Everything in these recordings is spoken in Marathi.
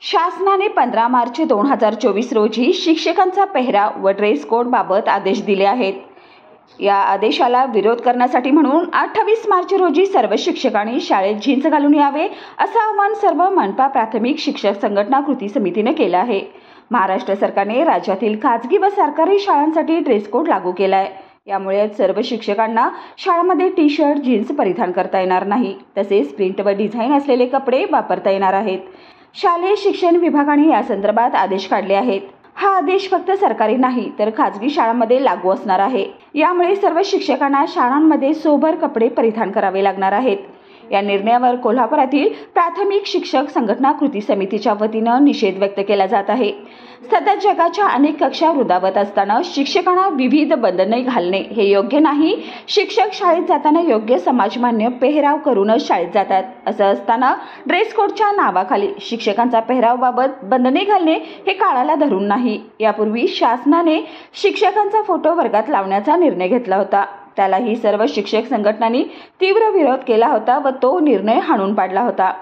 शासनाने 15 मार्च 2024 रोजी शिक्षकांचा पेहराव व ड्रेस कोड बाबत आदेश दिले आहेत। या आदेशाला विरोध करण्यासाठी म्हणून 28 मार्च रोजी सर्व शिक्षकांनी शाळेत जीन्स घालून यावे असं आवाहन सर्व मनपा प्राथमिक शिक्षक संघटना कृती समितीने केलं आहे। महाराष्ट्र सरकारने राज्यातील खाजगी व सरकारी शाळांसाठी ड्रेस कोड लागू केला आहे। यामुळे सर्व शिक्षकांना शाळेमध्ये टी शर्ट जीन्स परिधान करता येणार नाही, तसेच प्रिंट व डिझाईन असलेले कपडे वापरता येणार आहेत। शालेय शिक्षण विभागाने या संदर्भात आदेश काढले आहेत। हा आदेश फक्त सरकारी नाही तर खाजगी शाळांमध्ये लागू असणार आहे। यामुळे सर्व शिक्षकांना शाळांमध्ये सोबर कपडे परिधान करावे लागणार आहेत। या निर्णयावर कोल्हापुरातील प्राथमिक शिक्षक संघटना कृती समितीच्या वतीनं निषेध व्यक्त केला जात आहे। सध्या जगाच्या अनेक कक्षा वृद्धावत असताना शिक्षकांना विविध बंधने घालणे हे योग्य नाही। शिक्षक शाळेत जाताना योग्य समाजमान्य पेहराव करूनच शाळेत जातात। असं असताना ड्रेस कोडच्या नावाखाली शिक्षकांचा पेहरावाबाबत बंधने घालणे हे काळाला धरून नाही। यापूर्वी शासनाने शिक्षकांचा फोटो वर्गात लावण्याचा निर्णय घेतला होता, त्यालाही सर्व शिक्षक संघटनांनी तीव्र विरोध केला होता व तो निर्णय हाणून पाडला होता।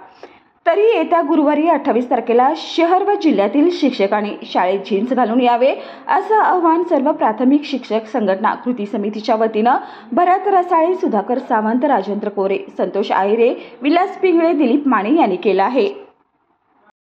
तरी येत्या गुरुवारी 28 तारखेला शहर व जिल्ह्यातील शिक्षकांनी शाळेत जीन्स घालून यावे असं आवाहन सर्व प्राथमिक शिक्षक संघटना कृती समितीच्या वतीनं भरत रसाळे, सुधाकर सावंत, राजेंद्र कोरे, संतोष आहिरे, विलास पिंगळे, दिलीप माने यांनी केलं आहे।